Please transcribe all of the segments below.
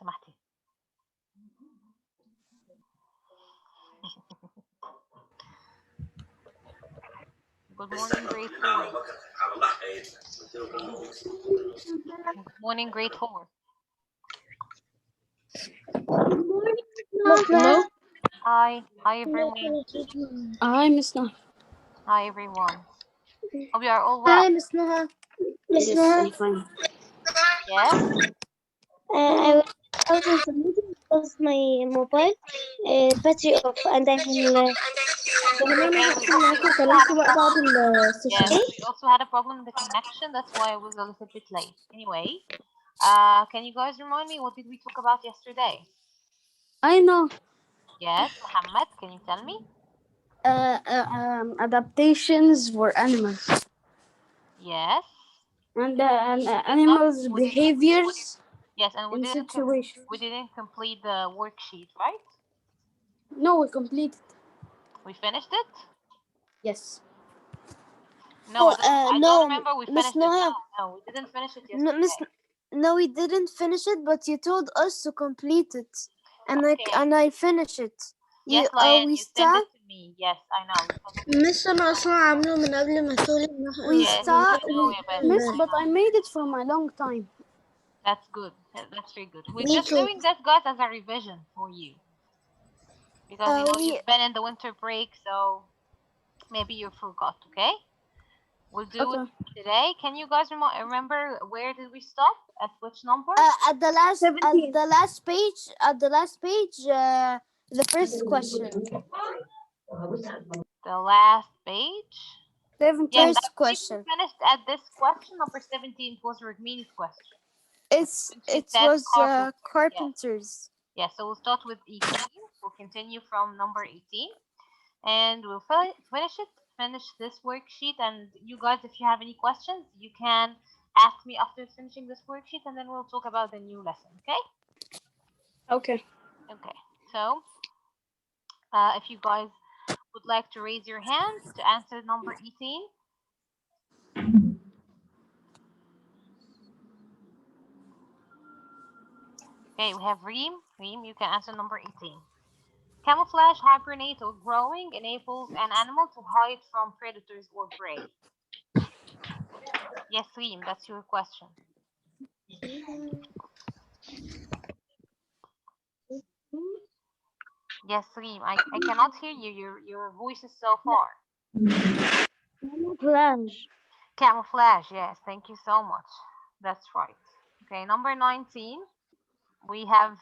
سمحتي. Good morning, grade 4. Good morning, grade 4. Hello. Hi everyone. Hi, Miss Nah. Hi everyone. Hope you are all well. Hi, Miss Noha. Yes, I'm fine. Yes. I was out of the meeting because my mobile battery off, and I will. Yes, we also had a problem with the connection. That's why I was a little bit late. Anyway, can you guys remind me what did we talk about yesterday? I know. Yes, Muhammad, can you tell me? Adaptations for animals. Yes. And animals' behaviors. Yes, and we in didn't situations. we didn't complete the worksheet, right? No, we completed. We finished it? Yes. No, I no, don't remember we Miss finished it. Noha. No, we didn't finish it No, yesterday. No, we didn't finish it, but you told us to complete it, and I finished it. Yes, Lion, we you sent it to me. Yes, I know. Miss أنا أصلا عامله من قبل ما تقولي Yes, I know, Miss, but I made it for my long time. That's good. That's very good. We're Me just too. doing this, guys, as a revision for you. Because you know you've been in the winter break, so maybe you forgot, okay? We'll do it today. Can you guys remember where did we stop? At which number? At the last page, the first question. The last page. 17th question. We finished at this question. Number 17 was Rugmini's question. It was carpenters. Yeah, so we'll start with 18. We'll continue from number 18. And we'll finish this worksheet. And you guys, if you have any questions, you can ask me after finishing this worksheet, and then we'll talk about the new lesson, okay? Okay. Okay, so if you guys would like to raise your hands to answer number 18. Okay, we have Reem. Reem, you can answer number 18. Camouflage, hibernate, or growing enables an animal to hide from predators or prey. Yes, Reem, that's your question. Yes, Reem, I cannot hear you. Your voice is so far. Camouflage. Camouflage, yes, thank you so much. That's right. Okay, number 19. We have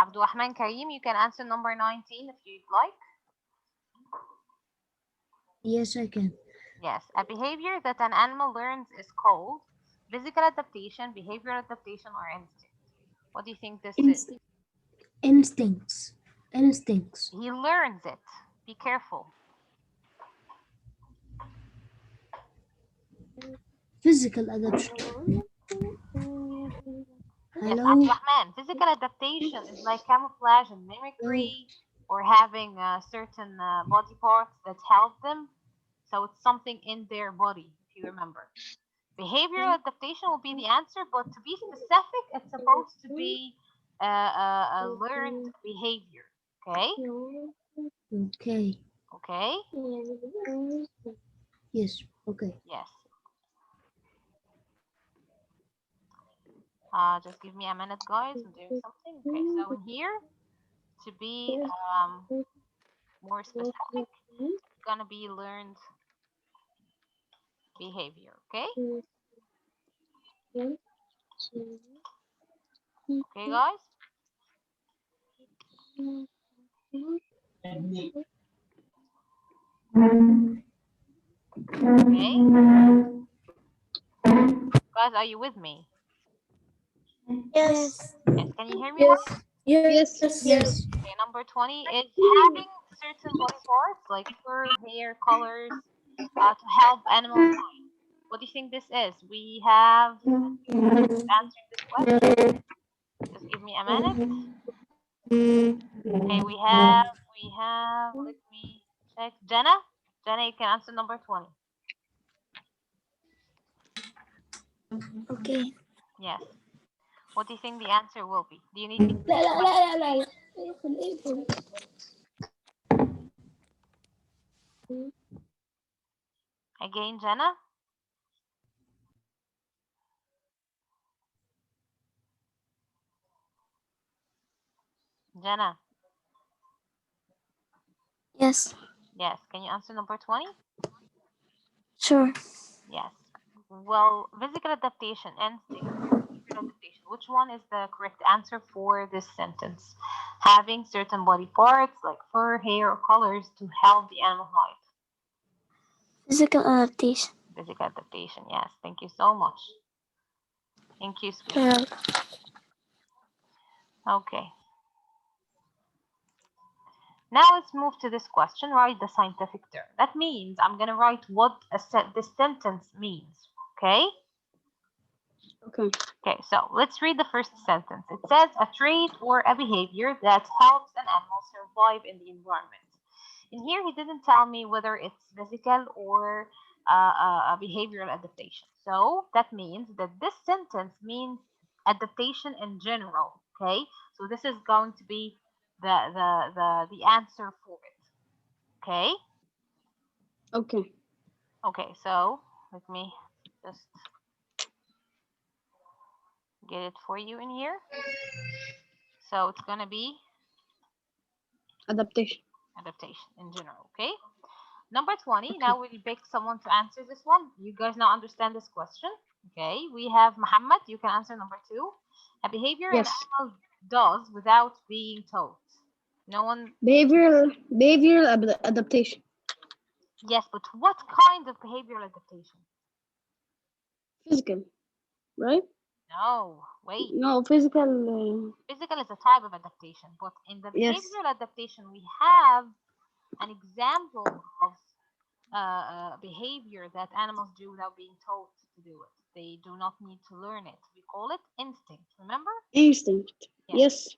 Abdurrahman Karim. You can answer number 19 if you'd like. Yes, I can. Yes, a behavior that an animal learns is called physical adaptation, behavioral adaptation, or instinct. What do you think this is? Instincts. He learns it. Be careful. Physical adaptation. Yes, Abdurrahman, physical adaptation is like camouflage and mimicry, or having certain body parts that help them. So it's something in their body, if you remember. Behavioral adaptation will be the answer, but to be specific, it's supposed to be a learned behavior. Okay? Okay. Okay? Yes. Okay. Yes. Just give me a minute, guys. I'm doing something. Okay, so in here, to be more specific, it's gonna be learned behavior. Okay? Okay, guys? Okay? Guys, are you with me? Yes. Yes. Can you hear me well? Yes. Okay, number 20 is having certain body parts like fur, hair, colors to help animals hide. What do you think this is? We have answering this question. Just give me a minute. Okay, we have, let me check. Jenna, you can answer number 20. Okay. Yes. What do you think the answer will be? Do you need me to لا لا لا لا لا again, Jenna? Jenna? Yes, Yes. Can you answer number 20? sure. Yes. Well, physical adaptation, instinct, behavioral adaptation. Which one is the correct answer for this sentence? Having certain body parts like fur, hair, or colors to help the animal hide. Physical adaptation. Physical adaptation, yes. Thank you so much. Thank you, sweetie. Yeah. Okay. Now let's move to this question. Write the scientific term. That means I'm going to write what this sentence means. Okay? Okay. Okay, so let's read the first sentence. It says a trait or a behavior that helps an animal survive in the environment. In here, he didn't tell me whether it's physical or a behavioral adaptation. So that means that this sentence means adaptation in general. Okay, so this is going to be the answer for it. Okay. Okay. Okay, so let me just get it for you in here. So it's gonna be Adaptation. adaptation in general. Okay. Number 20. Now we'll pick someone to answer this one. You guys now understand this question. Okay. We have Muhammad. You can answer number 2. A behavior an Yes. animal does without being told. No one. Behavioral adaptation. Yes, but what kind of behavioral adaptation? Physical, right? No, wait. No, physical. Physical is a type of adaptation, but in the Yes. behavioral adaptation, we have an example of behavior that animals do without being told to do it. They do not need to learn it. We call it instinct. Remember? Instinct. Yes.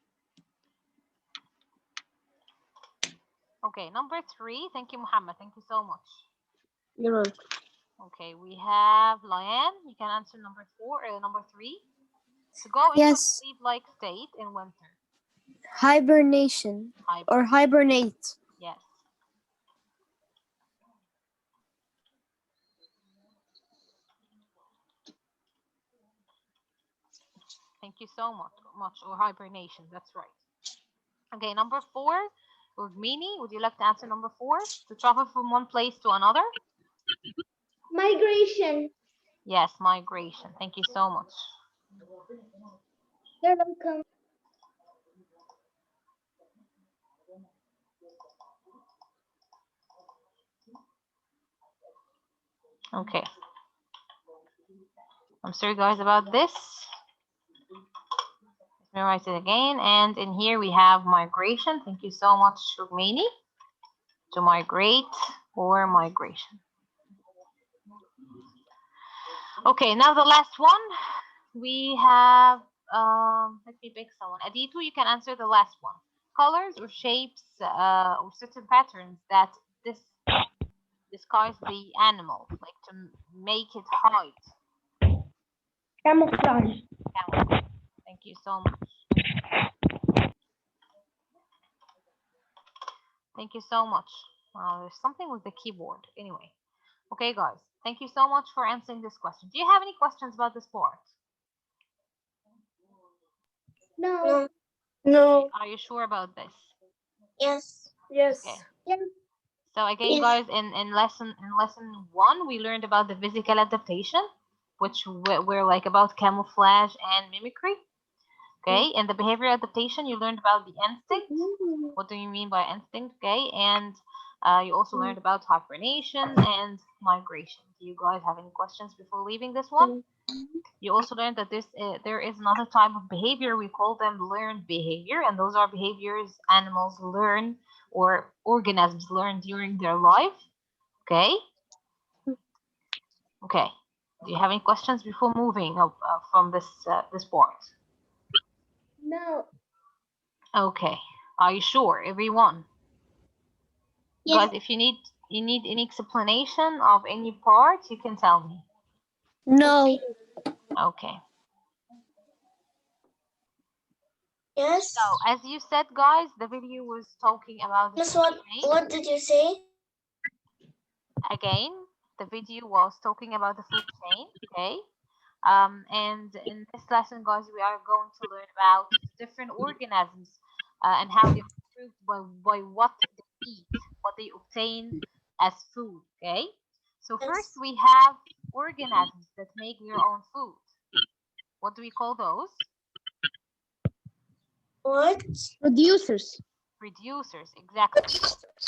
Okay, number 3. Thank you, Muhammad. Thank you so much. You're right. Okay, we have Lian. You can answer number 3. To go into a Yes. sleep-like state in winter. Hibernation or hibernate. Yes. Thank you so much. Or hibernation. That's right. Okay, number 4. Urmini, would you like to answer number 4? To travel from one place to another? Migration. Yes, migration. Thank you so much. You're welcome. Okay. I'm sorry, guys, about this. Let me write it again. And in here we have migration. Thank you so much, Urmini. To migrate or migration. Okay, now the last one. We have, let me pick someone. Aditu, you can answer the last one. Colors or shapes or certain patterns that disguise the animal, like to make it hide. Camouflage. Camouflage. Thank you so much. Thank you so much. There's something with the keyboard. Anyway. Okay, guys. Thank you so much for answering this question. Do you have any questions about this part? No. No. Are you sure about this? Yes. Yes. Okay. Yes. So again, guys, in lesson 1, we learned about the physical adaptation, which were like about camouflage and mimicry. Okay, in the behavioral adaptation, you learned about the instinct. What do you mean by instinct? Okay, and you also learned about hibernation and migration. Do you guys have any questions before leaving this one? You also learned that there is another type of behavior. We call them learned behavior, and those are behaviors animals learn or organisms learn during their life. Okay. Okay. Do you have any questions before moving from this part? No. Okay. Are you sure, everyone? Yes. Guys, if you need any explanation of any part, you can tell me. No. Okay. Yes. So, as you said, guys, the video was talking about the Miss, food chain. what did you say? Again, the video was talking about the food chain, okay? And in this lesson, guys, we are going to learn about different organisms and how they improved by what they eat, what they obtain as food, okay? So first Yes. we have organisms that make their own food. What do we call those? What? Producers. Producers, exactly.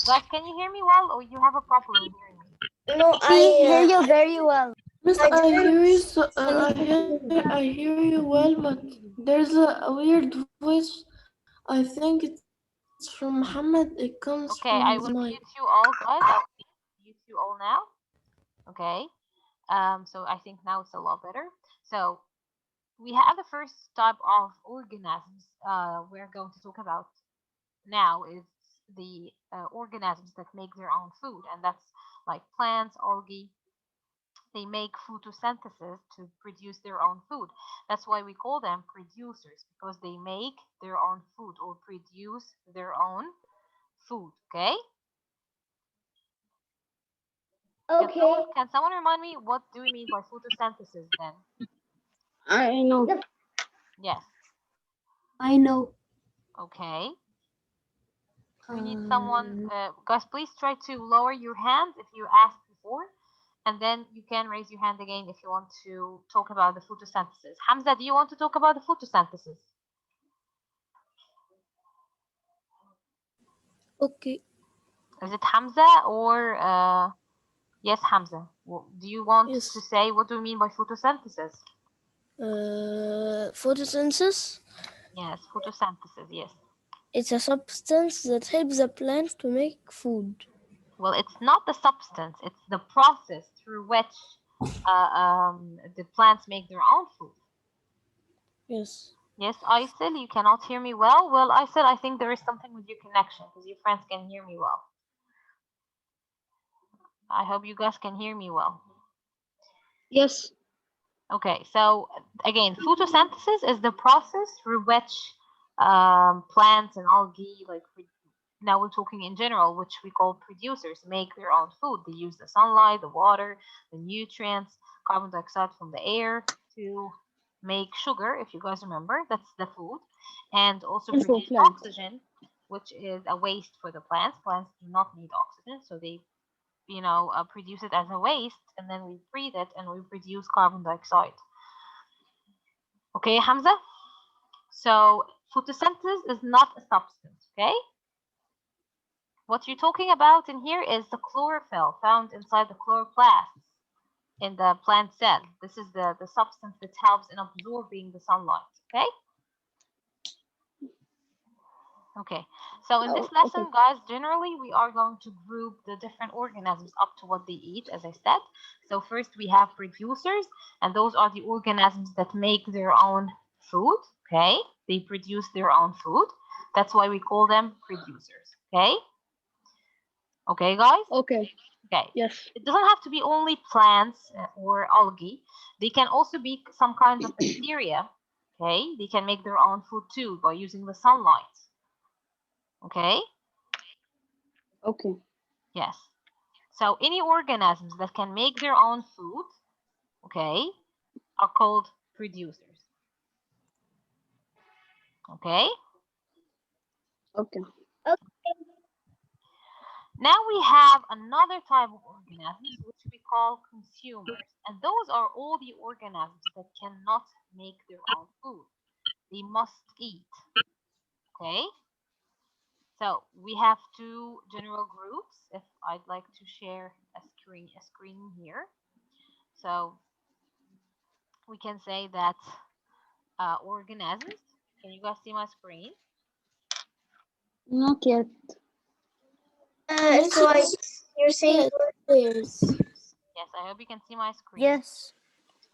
Guys, can you hear me well, or you have a problem hearing me? No, I hear you very well. Miss, I I didn't hear you. understand. I hear you well, but there's a weird voice. I think it's from Muhammad. It comes from his Okay, I mic. will mute you all, guys. I'll mute you all now. Okay. So I think now it's a lot better. So we have the first type of organisms we're going to talk about now is the organisms that make their own food, and that's like plants, algae. They make photosynthesis to produce their own food. That's why we call them producers, because they make their own food or produce their own food. Okay? Okay. Can someone remind me what do we mean by photosynthesis then? I know. Yes. I know. Okay. We need someone, guys, please try to lower your hand if you asked before, and then you can raise your hand again if you want to talk about the photosynthesis. Hamza, do you want to talk about the photosynthesis? Okay. Is it Hamza or yes, Hamza? Do you want Yes. to say what do we mean by photosynthesis? Photosynthesis. Yes, photosynthesis, yes. It's a substance that helps the plant to make food. Well, it's not the substance, it's the process through which the plants make their own food. Yes. Yes, Aysel, you cannot hear me well. Well, Aysel, I think there is something with your connection because your friends can hear me well. I hope you guys can hear me well. Yes. Okay, so again, photosynthesis is the process through which plants and algae, like now we're talking in general, which we call producers, make their own food. They use the sunlight, the water, the nutrients, carbon dioxide from the air to make sugar, if you guys remember, that's the food, and also And for produce plants. oxygen, which is a waste for the plants. Plants do not need oxygen, so they produce it as a waste, and then we breathe it and we produce carbon dioxide. Okay, Hamza? So photosynthesis is not a substance, okay? What you're talking about in here is the chlorophyll found inside the chloroplasts in the plant cell. This is the substance that helps in absorbing the sunlight, okay? Okay, so in this lesson, guys, generally we are going to group the different organisms up to what they eat, as I said. So first we have producers, and those are the organisms that make their own food, okay? They produce their own food. That's why we call them producers, okay? Okay, guys? Okay. Okay. Yes. It doesn't have to be only plants or algae. They can also be some kinds of bacteria, okay? They can make their own food too by using the sunlight. Okay? Okay. Yes. So any organisms that can make their own food, okay, are called producers. Okay? Okay. Now we have another type of organisms which we call consumers. And those are all the organisms that cannot make their own food. They must eat. Okay? So we have two general groups. If I'd like to share a screen here. So we can say that organisms. Can you guys see my screen? Not yet. It's white. You're saying Yes. Yes, I hope you can see my screen. Yes.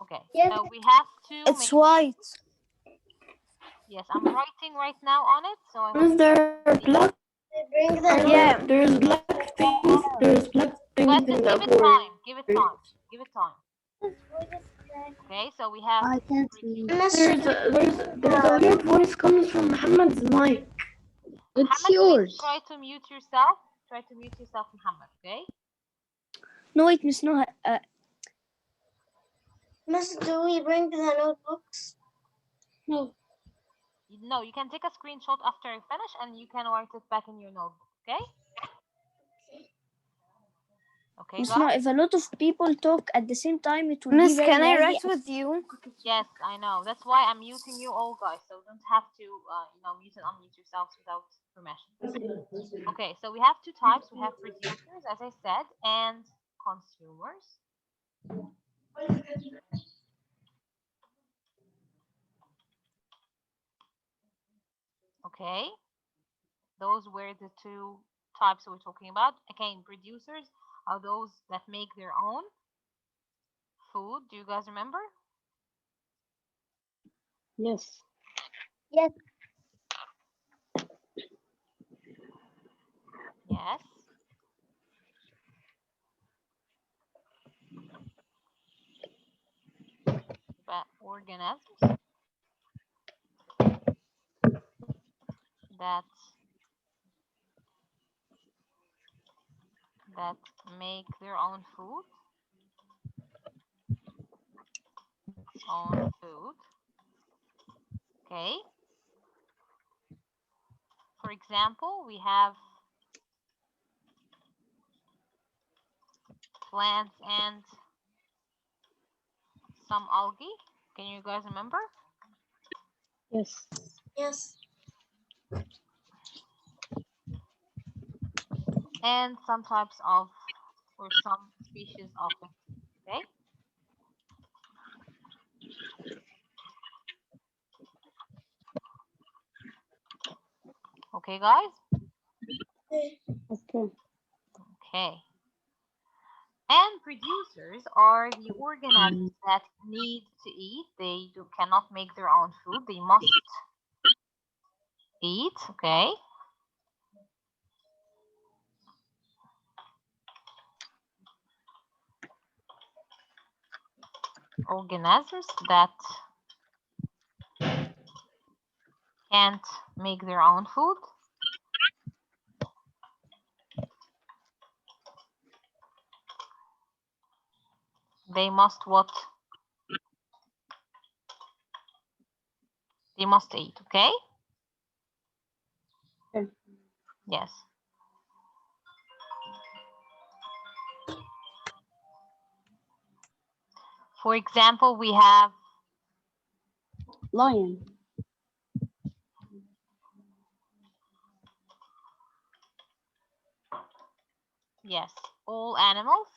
Okay, Yes. so we have to It's white. Yes, I'm writing right now on it, so I Is hope there black? Bring them. Yeah. There's black things. There's black guys things just in give the it board. time. Give it time. Give it time. Okay, so we have I can't see. There's a weird voice coming from Muhammad's mic. It's Muhammad, please yours. try to mute yourself. Try to mute yourself, Muhammad, okay? No, wait, Miss Noha. Miss, do we bring the notebooks? No. No, you can take a screenshot after I finish and you can write it back in your notebook, okay? Okay, Miss Noha, guys? if a lot of people talk at the same time, it will Miss, be very can I laggy. write with you? Yes, I know. That's why I'm muting you all, guys. So don't have to, mute and unmute yourselves without permission. Okay, so we have two types. We have producers, as I said, and consumers. Okay, those were the two types we're talking about. Again, producers are those that make their own food. Do you guys remember? Yes. Yes. Yes. But organisms that make their own food. Okay. For example, we have plants and some algae. Can you guys remember? Yes. Yes. And some types of, or some species of it. Okay. Okay, guys? Okay. Okay. And producers are the organisms that need to eat. They cannot make their own food. They must eat. Okay. Organisms that can't make their own food. They must what? They must eat, okay? Okay. Yes. For example, we have Lion. yes, all animals.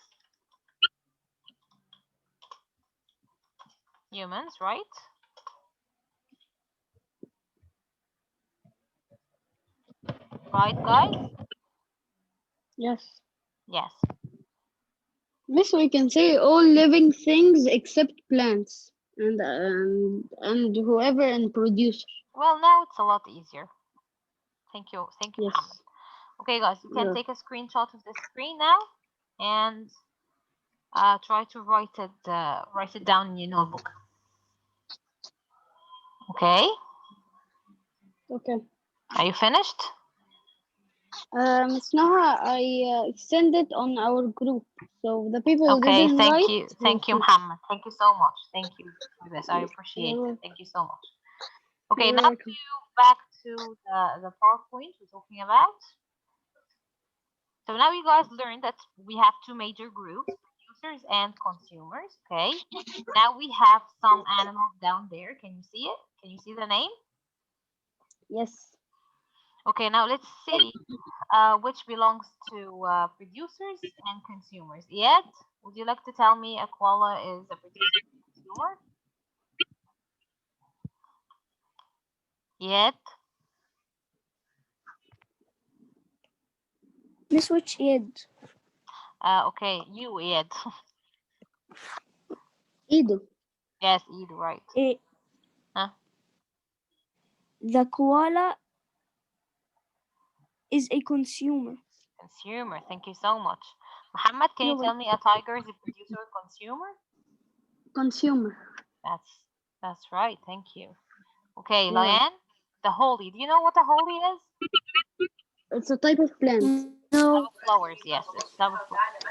Humans, right? Right, guys? Yes. Yes. Miss, we can say all living things except plants and whoever and producer. Well, now it's a lot easier. Thank you. Thank you, Yes. Muhammad. Okay, guys, you can Yeah. take a screenshot of the screen now and try to write it down in your notebook. Okay. Okay. Are you finished? Miss Noha, I send it on our group, so the people who Okay, didn't thank write you. will Thank you, see. Muhammad. Thank you so much. Thank you for this. I appreciate You're it. welcome. Thank you so much. Okay, You're now welcome. back to the PowerPoint we're talking about. So now you guys learned that we have two major groups, producers and consumers. Okay. Now we have some animals down there. Can you see it? Can you see the name? Yes. Okay, now let's see which belongs to producers and consumers. Iyad, would you like to tell me a koala is a producer and consumer? Iyad? Miss, which Ed? Okay, you, Iyad. Edo. Yes, Iyad, right. Huh? The koala is a consumer. Consumer, thank you so much. Muhammad, can you You're tell me a tiger is a producer or consumer? Consumer. That's right. Thank you. Okay, Yeah. Lyanne, the holy. Do you know what a holy is? It's a type of plant. No. Flowers. Yes, it's type of flowers.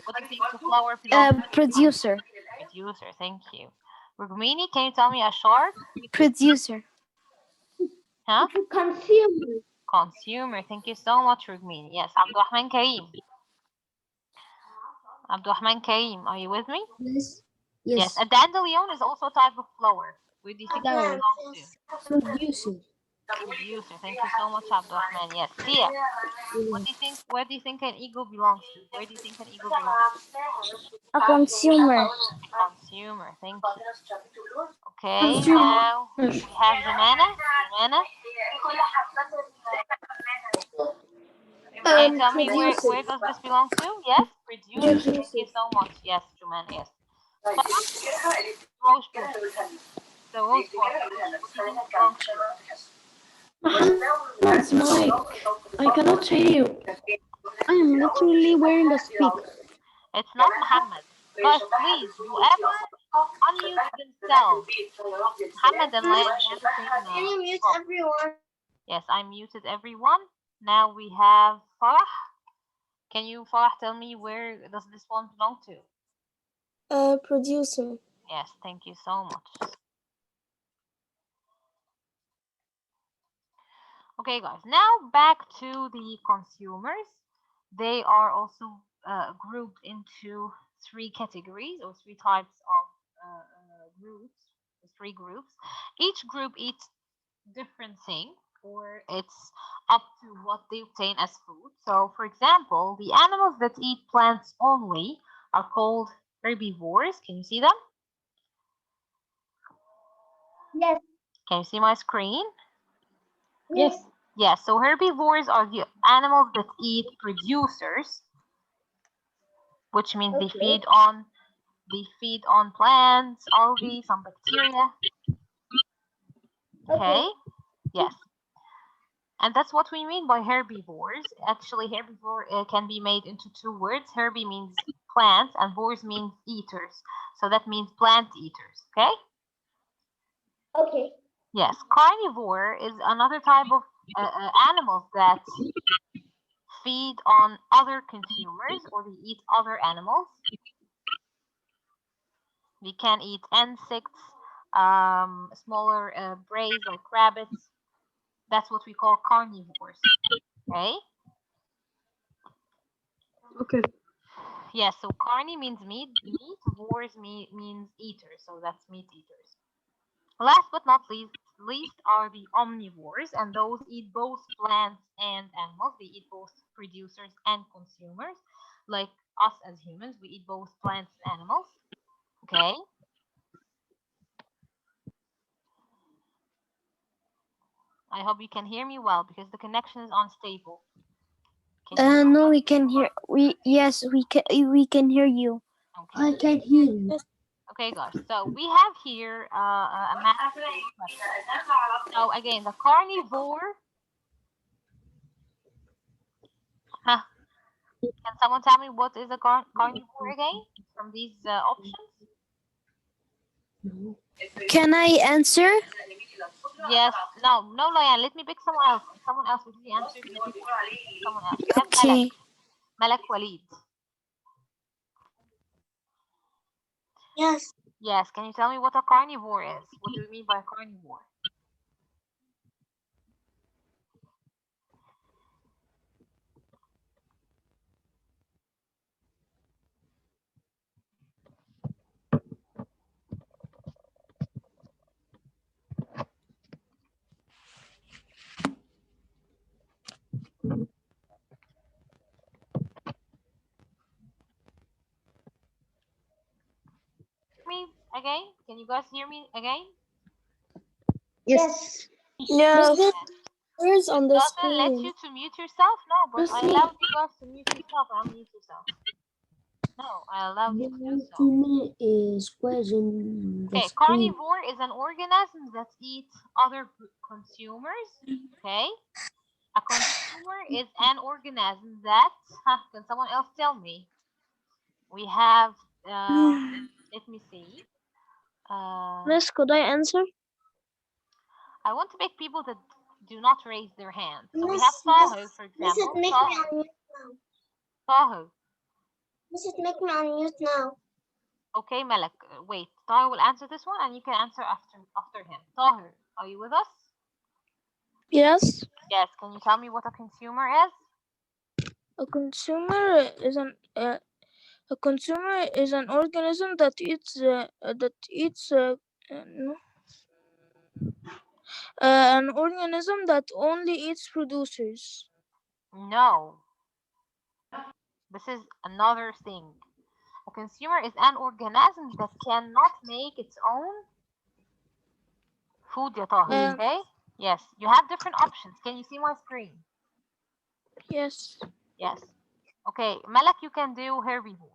What do you think the flower belongs to? Producer. Producer. Thank you. Rugmini, can you tell me a shark? Producer. Huh? Consumer. Consumer. Thank you so much, Rugmini. Yes, Abdurrahman Karim. Abdurrahman Karim, are you with me? Yes. Yes. A dandelion is also a type of flower. Where do you think it Flower. belongs to? Producer. Producer. Thank you so much, Abdurrahman. Yes. Tia, what do you think? Where do you think an eagle belongs to? Where do you think an eagle belongs to? A consumer. Consumer. Thank you. Okay. Now we have Jumana. Jumana, can you tell me where does this belong to? Yes. Producer. Thank you so much. Yes, Jumana. Yes. Rose bush. The rose bush. What do you think it belongs to? Muhammad's mic. I cannot hear you. I am literally wearing a speaker. It's not Muhammad. Guys, please, whoever unmute themselves. Muhammad and Lance have the same Can you mute problem. everyone? Yes, I muted everyone. Now we have Farah. Can you, Farah, tell me where does this one belong to? Producer. Yes, thank you so much. Okay, guys, now back to the consumers. They are also grouped into three categories or three types of groups, three groups. Each group eats different thing, or it's up to what they obtain as food. So, for example, the animals that eat plants only are called herbivores. Can you see them? Yes. Can you see my screen? Yes. Yes, so herbivores are the animals that eat producers, which means they feed on plants, algae, some bacteria. Okay? Yes. And that's what we mean by herbivores. Actually, herbivore can be made into two words. Herbi means plants and vores means eaters. So that means plant eaters, okay? Okay. Yes, carnivore is another type of animals that feed on other consumers or they eat other animals. They can eat insects, smaller prey like rabbits. That's what we call carnivores, okay? Okay. Yes, so carni means meat, vores means eaters, so that's meat eaters. Last but not least are the omnivores, and those eat both plants and animals. They eat both producers and consumers. Like us as humans, we eat both plants and animals. Okay? I hope you can hear me well because the connection is unstable. No, we can hear. Yes, we can hear you. Okay. I can hear you. Okay, guys. So we have here a math question. So again, the carnivore. Huh. Can someone tell me what is a carnivore again from these options? Can I answer? Yes. No, Loyan. Let me pick someone else. Someone else with the answer. Let me pick someone else. We have Okay. Malak Walid. Yes. Yes. Can you tell me what a carnivore is? What do you mean by a carnivore? Me again? Can you guys hear me again? Yes. No. Where's on the Doesn't let screen? you to mute yourself? No, but I allowed you guys to mute yourself. Unmute yourself. No, I allowed you to do so. Okay, carnivore is an organism that eats other consumers. Okay, a consumer is an organism that. Can someone else tell me? We have. Let me see. Miss, could I answer? I want to make people that do not raise their hands. So we have Miss, Taho, for Miss, it example. make me Taho. unmute now. Taho. Miss, it make me unmute now. Okay, Malak. Wait. Taho will answer this one, and you can answer after him. Taho, are you with us? Yes. Yes. Can you tell me what a consumer is? A consumer is an organism that eats no. An organism that only eats producers. No. This is another thing. A consumer is an organism that cannot make its own food, ya Taha, Um, okay? Yes, you have different options. Can you see my screen? yes. Yes. Okay, Malak, you can do herbivores.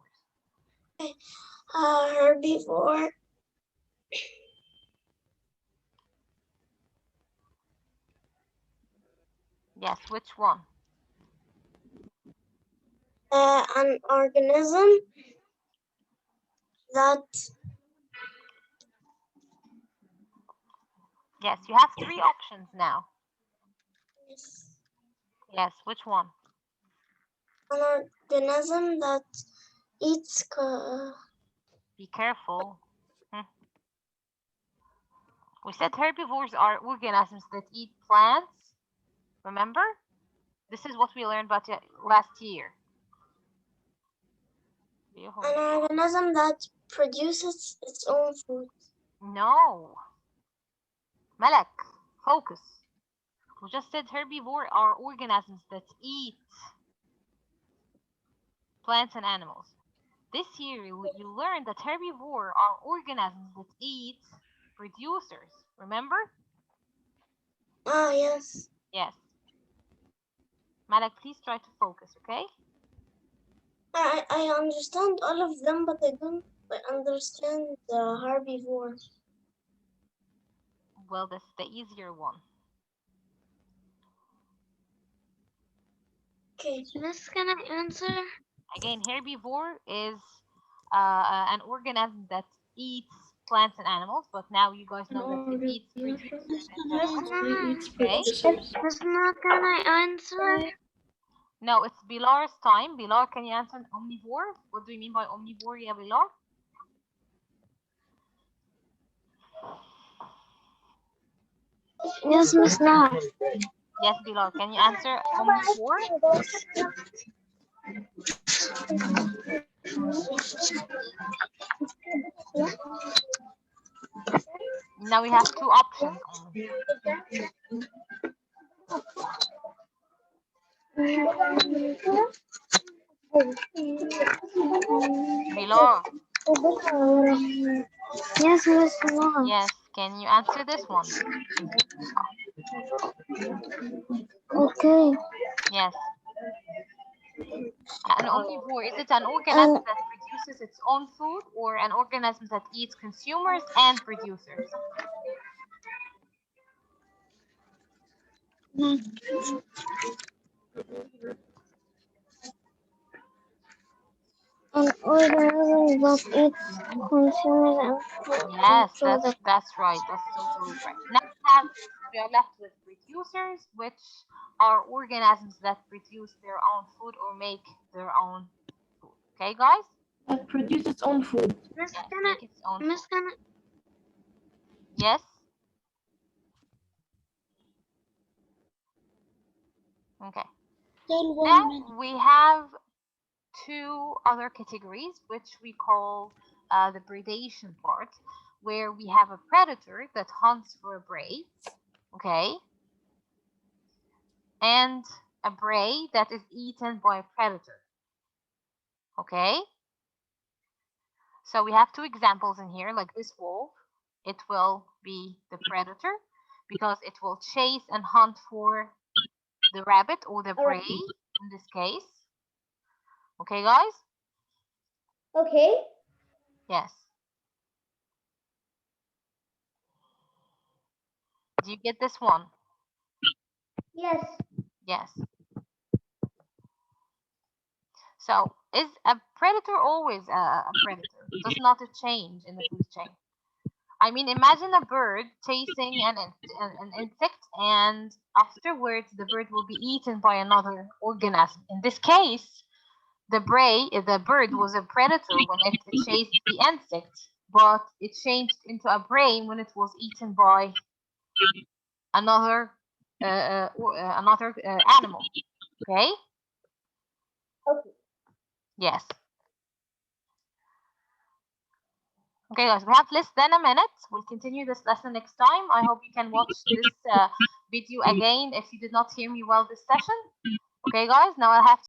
Herbivore. Yes, which one? An organism that Yes, you have three options now. Yes, which one? an organism that eats Be careful. We said herbivores are organisms that eat plants. Remember? This is what we learned about last year. an organism that produces its own food. No. Malak, focus. We just said herbivore are organisms that eat plants and animals. This year, you learned that herbivore are organisms that eat producers. Remember? Ah, yes. Yes. Malak, please try to focus, okay? I understand all of them, but I don't understand the herbivore. Well, that's the easier one. Okay. Miss, can I answer? Again, herbivore is an organism that eats plants and animals, but now you guys know that it eats producers in general. Okay? Miss, now can I answer? No, it's Bilar's time. Bilar, can you answer omnivore? What do you mean by omnivore, yeah, Bilar? Yes, Miss, now. Yes, Bilar, can you answer omnivore? Now we have two options only. Bilar. Yes, Miss, now. Yes, can you answer this one? Okay. Yes. An omnivore, is it an organism that produces its own food or an organism that eats consumers and producers? An organism that eats consumers and Yes, products. that's right. That's totally right. Now we are left with producers, which are organisms that produce their own food or make their own food. Okay, guys? That produce its own food. Miss, Yes, can make its own Miss, food. can Yes? Okay. Now we have two other categories, which we call the predation part, where we have a predator that hunts for a prey, okay, and a prey that is eaten by a predator, okay. So we have two examples in here, like this wolf. It will be the predator because it will chase and hunt for the rabbit or the prey in this case. Okay, guys? Okay. Yes. Do you get this one? Yes. Yes. So is a predator always a predator? Does not change in the food chain? I mean, imagine a bird chasing an insect, and afterwards the bird will be eaten by another organism. In this case, the bird was a predator when it chased the insect, but it changed into a prey when it was eaten by another animal. Okay? Okay. Yes. Okay, guys, we have less than a minute. We'll continue this lesson next time. I hope you can watch this video again if you did not hear me well this session. Okay, guys, now I'll have